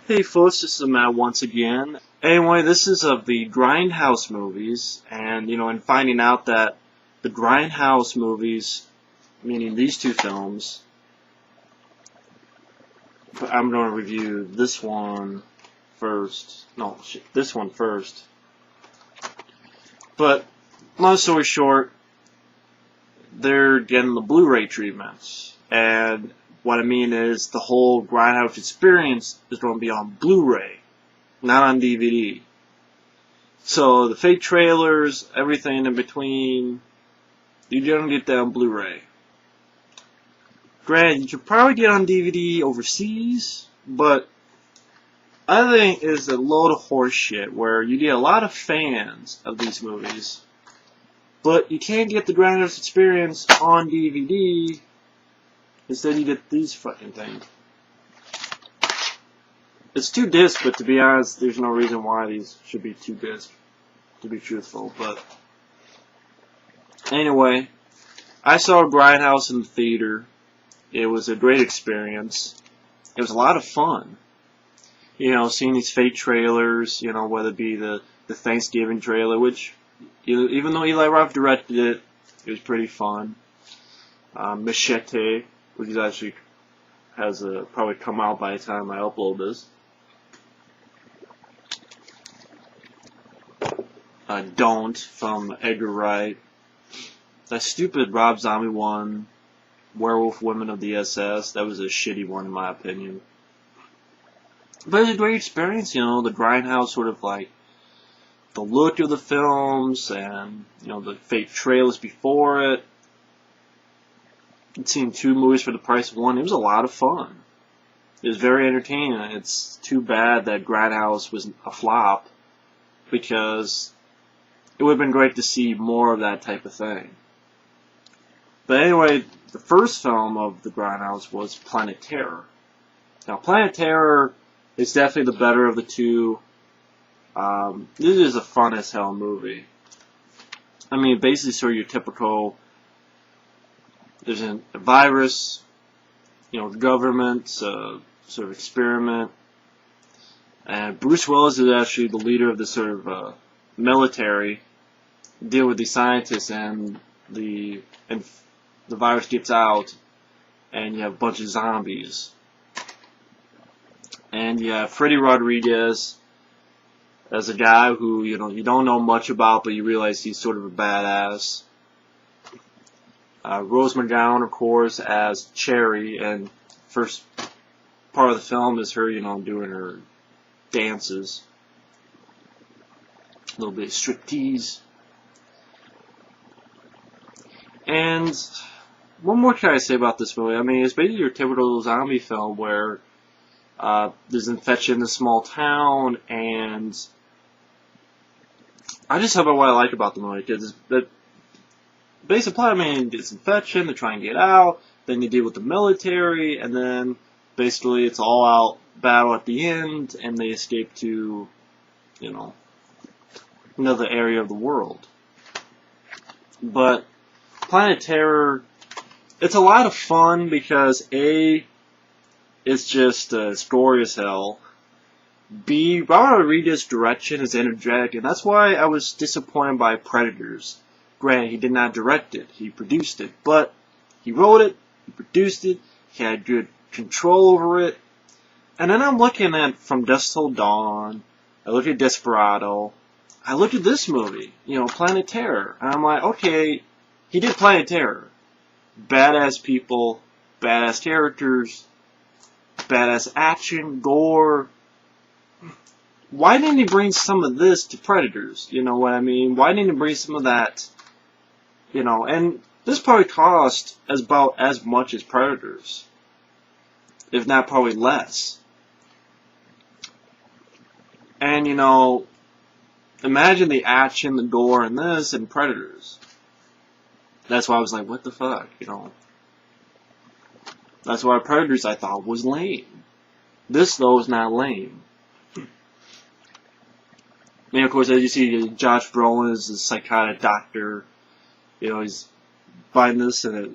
Hey folks, this is Matt once again. Anyway, this is of the Grindhouse movies, and in finding out that the Grindhouse movies, meaning these two films, I'm going to review this one first. No, this one first. But, long story short, they're getting the Blu-ray treatments, and what I mean is the whole Grindhouse experience is going to be on Blu-ray, not on DVD. So the fake trailers, everything in between, you're going to get that on Blu-ray. Granted, you could probably get on DVD overseas, but I think it's a load of horse shit where you get a lot of fans of these movies, but you can't get the Grindhouse experience on DVD. Instead, you get these fucking things. It's 2 discs, but to be honest, there's no reason why these should be 2 discs, to be truthful. But anyway, I saw Grindhouse in the theater. It was a great experience. It was a lot of fun. Seeing these fake trailers, whether it be the Thanksgiving trailer, which, even though Eli Roth directed it, it was pretty fun. Machete, which actually has probably come out by the time I upload this. Don't from Edgar Wright. That stupid Rob Zombie one, Werewolf Women of the SS, that was a shitty one in my opinion. But it was a great experience, the Grindhouse sort of like the look of the films and, the fake trailers before it. I'd seen 2 movies for the price of 1. It was a lot of fun. It was very entertaining. It's too bad that Grindhouse was a flop, because it would have been great to see more of that type of thing. But anyway, the first film of the Grindhouse was Planet Terror. Now, Planet Terror is definitely the better of the 2. This is a fun as hell movie. I mean, basically sort of your typical, there's a virus, government, sort of experiment, and Bruce Willis is actually the leader of the sort of military, deal with these scientists, and the virus gets out, and you have a bunch of zombies. And you have Freddy Rodriguez as a guy who, you don't know much about, but you realize he's sort of a badass. Rose McGowan, of course, as Cherry, and first part of the film is her, doing her dances. A little bit of striptease. And what more can I say about this movie? I mean, it's basically your typical zombie film where there's infection in a small town, and I just about what I like about the movie, because the basic plot, I mean, it's infection, they try and get out, then they deal with the military, and then basically it's all out battle at the end, and they escape to, another area of the world. But Planet Terror, it's a lot of fun because A, it's just gory as hell. B, Robert Rodriguez's direction is energetic, and that's why I was disappointed by Predators. Granted, he did not direct it, he produced it, but he wrote it, he produced it, he had good control over it. And then I'm looking at From Dusk Till Dawn, I look at Desperado, I look at this movie, Planet Terror, and I'm like, okay, he did Planet Terror. Badass people, badass characters, badass action, gore. Why didn't he bring some of this to Predators? You know what I mean? Why didn't he bring some of that? And this probably cost about as much as Predators, if not probably less. And, imagine the action, the gore in this and Predators. That's why I was like, what the fuck, That's why Predators I thought was lame. This, though, is not lame. And, of course, as you see, Josh Brolin is a psychotic doctor. He's biting this in a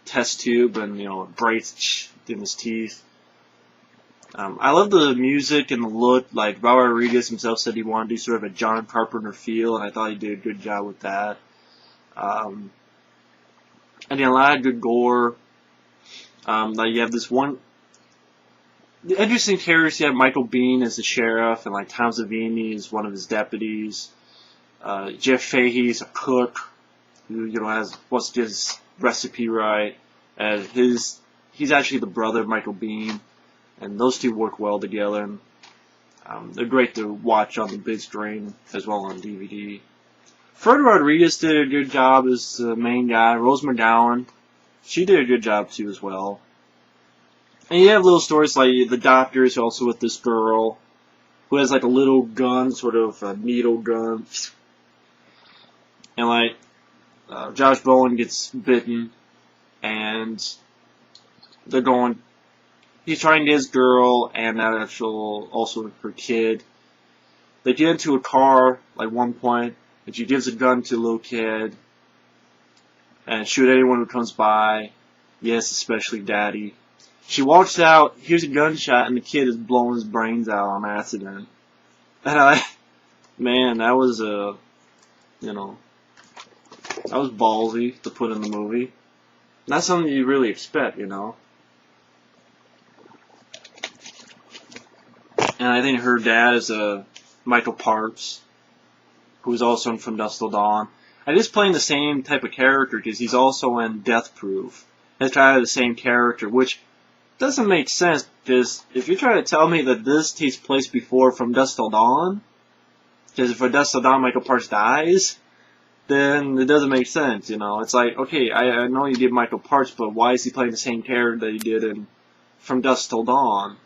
test tube, and, it breaks in his teeth. I love the music and the look. Like, Robert Rodriguez himself said he wanted to do sort of a John Carpenter feel, and I thought he did a good job with that. And a lot of good gore. Like, you have this one... The interesting characters, you have Michael Biehn as the sheriff, and, like, Tom Savini is one of his deputies. Jeff Fahey is a cook who, wants to get his recipe right. And he's actually the brother of Michael Biehn. And those two work well together. And, they're great to watch on the big screen as well on DVD. Freddy Rodriguez did a good job as the main guy. Rose McGowan, she did a good job too as well. And you have little stories like the doctor is also with this girl who has like a little gun, sort of a needle gun. And like Josh Bowen gets bitten, and they're going. He's trying to get his girl and also her kid. They get into a car like one point, and she gives a gun to a little kid and shoot anyone who comes by. Yes, especially Daddy. She walks out, hears a gunshot, and the kid is blowing his brains out on accident. And man, that was that was ballsy to put in the movie. Not something you really expect, And I think her dad is Michael Parks, who is also in From Dusk Till Dawn. And he's playing the same type of character because he's also in Death Proof. It's kind of the same character, which doesn't make sense because if you're trying to tell me that this takes place before From Dusk Till Dawn, because if From Dusk Till Dawn Michael Parks dies, then it doesn't make sense, It's like, okay, I know you did Michael Parks, but why is he playing the same character that he did in From Dusk Till Dawn?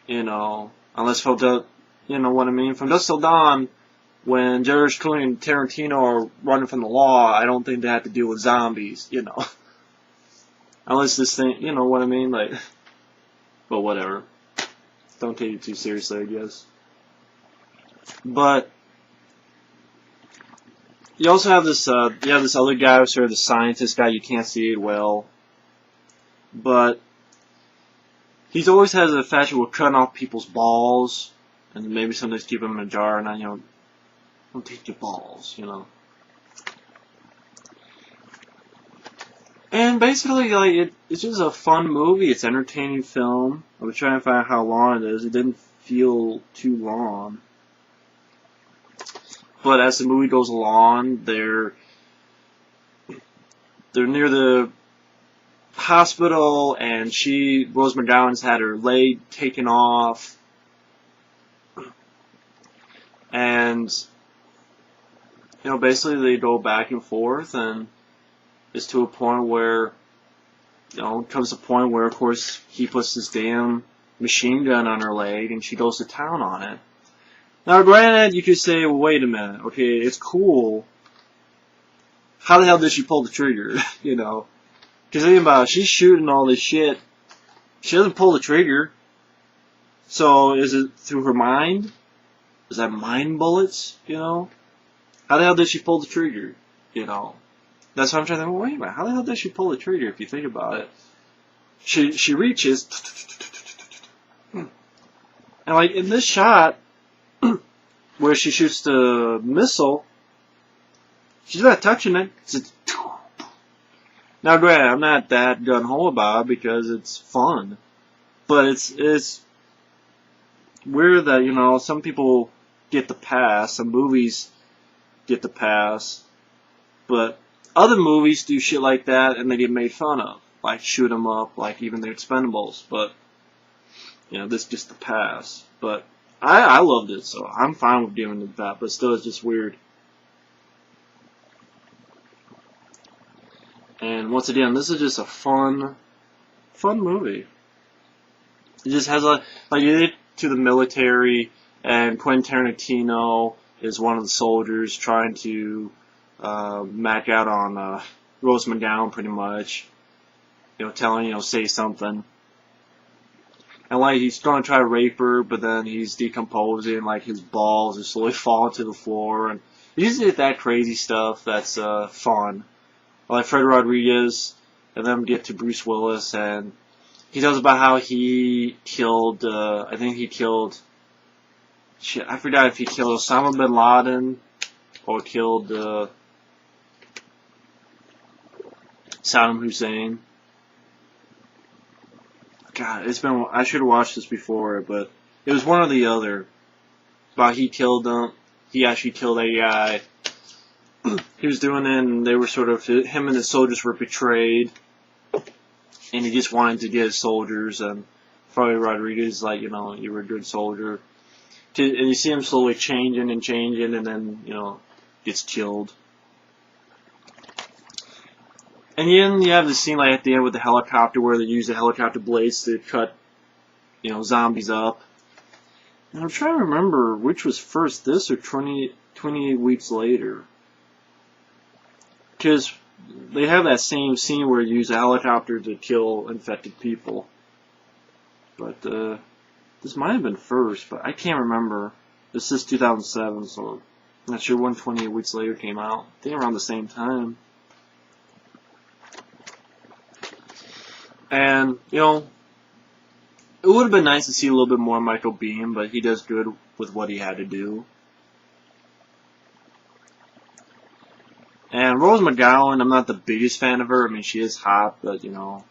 Unless you know what I mean? From Dusk Till Dawn, when George Clooney and Tarantino are running from the law, I don't think they have to deal with zombies, Unless this thing, you know what I mean? Like, but whatever. Don't take it too seriously, I guess. But you also have this, this other guy who's sort of the scientist guy. You can't see it well, but he's always has a fashion with cutting off people's balls, and maybe sometimes keep them in a jar, and don't take your balls, And basically, like, it's just a fun movie. It's an entertaining film. I was trying to find out how long it is. It didn't feel too long. But as the movie goes along, they're near the hospital, and Rose McGowan's had her leg taken off, and basically they go back and forth, and it's to a point where it comes a point where, of course, he puts this damn machine gun on her leg, and she goes to town on it. Now, granted, you could say, well, wait a minute, okay, it's cool. How the hell did she pull the trigger? Because think about it, she's shooting all this shit. She doesn't pull the trigger. So, is it through her mind? Is that mind bullets? How the hell did she pull the trigger? That's what I'm trying to think. Well, wait a minute, how the hell did she pull the trigger if you think about it? She reaches, and like in this shot, where she shoots the missile, she's not touching it. Now, granted, I'm not that gung-ho about it because it's fun, but it's weird that some people get the pass, some movies get the pass, but other movies do shit like that and they get made fun of, like Shoot 'em Up, like even The Expendables. But this gets the pass. But I loved it, so I'm fine with giving it that. But still, it's just weird. And once again, this is just a fun movie. It just has like you did to the military, and Quentin Tarantino is one of the soldiers trying to mac out on Rose McGowan, pretty much. Telling say something. And like he's gonna try to rape her, but then he's decomposing, like his balls are slowly falling to the floor, and he just did that crazy stuff that's fun. Like Freddy Rodriguez, and then get to Bruce Willis, and he tells about how he killed, I think he killed, shit, I forgot if he killed Osama bin Laden or killed Saddam Hussein. God, I should have watched this before, but it was one or the other. About he killed them. He actually killed a guy. He was doing it, and they were sort of, him and his soldiers were betrayed. And he just wanted to get his soldiers, and Freddy Rodriguez is like, you know, you were a good soldier. And you see him slowly changing, and then, you know, gets killed. And then you have the scene like at the end with the helicopter where they use the helicopter blades to cut, you know, zombies up. And I'm trying to remember which was first, this or 28 weeks later. Because they have that same scene where you use a helicopter to kill infected people. But this might have been first, but I can't remember. This is 2007, so I'm not sure when 28 weeks later came out. I think around the same time. And, you know, it would have been nice to see a little bit more Michael Biehn, but he does good with what he had to do. And Rose McGowan, I'm not the biggest fan of her. I mean, she is hot, but, you know,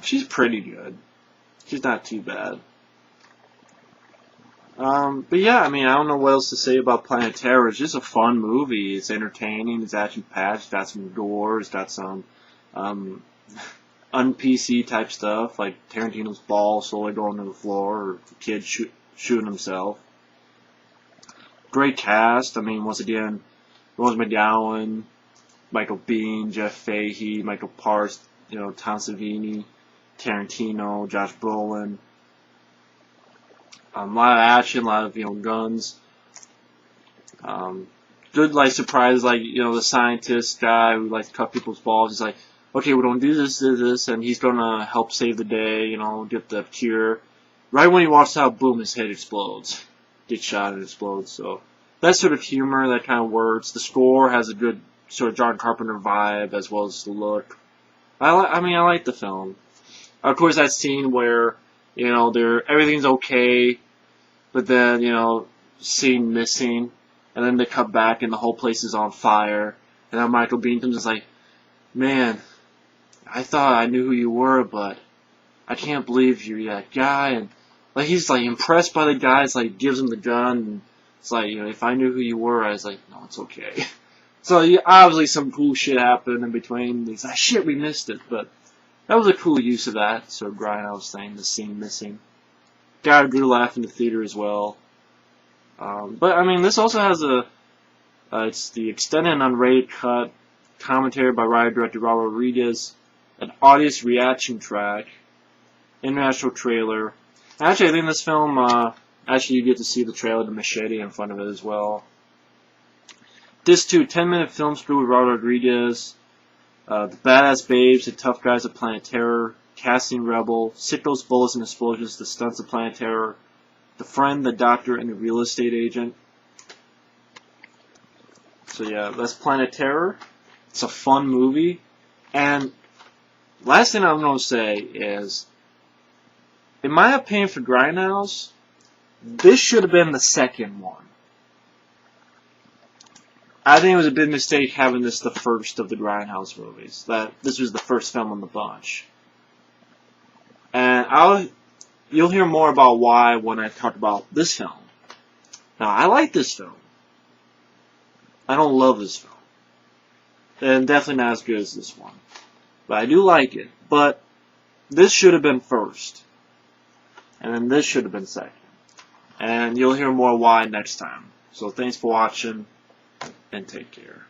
she's pretty good. She's not too bad. But yeah, I mean, I don't know what else to say about Planet Terror. It's just a fun movie. It's entertaining. It's action-packed. It's got some gore. It's got some, un-PC type stuff, like Tarantino's ball slowly going to the floor, or the kid shooting himself. Great cast. I mean, once again, Rose McGowan, Michael Biehn, Jeff Fahey, Michael Parks, you know, Tom Savini, Tarantino, Josh Brolin. A lot of action, a lot of, you know, guns. Good, like, surprise, like, you know, the scientist guy who likes to cut people's balls. He's like, okay, we don't do this, and he's gonna help save the day, you know, get the cure. Right when he walks out, boom, his head explodes. Gets shot and explodes, so that sort of humor, that kind of works. The score has a good sort of John Carpenter vibe, as well as the look. I mean, I like the film. Of course, that scene where, you know, everything's okay, but then, you know, scene missing, and then they cut back and the whole place is on fire, and then Michael Biehn comes and is like, man, I thought I knew who you were, but I can't believe you're that guy. And like he's like impressed by the guy. It's like gives him the gun. And it's like, you know, if I knew who you were, I was like, no, it's okay. So yeah, obviously some cool shit happened in between. He's like, shit, we missed it. But that was a cool use of that sort of Grindhouse thing, the scene missing. Got a good laugh in the theater as well. But I mean, this also has it's the extended and unrated cut, commentary by writer-director Robert Rodriguez, an audience reaction track, international trailer. Actually, I think this film, actually you get to see the trailer to Machete in front of it as well. This too, 10-minute film spool with Robert Rodriguez, the badass babes, the tough guys of Planet Terror, casting Rebel, sickles, bullets, and explosions, the stunts of Planet Terror, the friend, the doctor, and the real estate agent. So yeah, that's Planet Terror. It's a fun movie. And last thing I'm going to say is, in my opinion for Grindhouse, this should have been the second one. I think it was a big mistake having this the first of the Grindhouse movies. That this was the first film in the bunch. And you'll hear more about why when I talk about this film. Now, I like this film. I don't love this film. And definitely not as good as this one. But I do like it. But this should have been first. And then this should have been second. And you'll hear more why next time. So thanks for watching, and take care.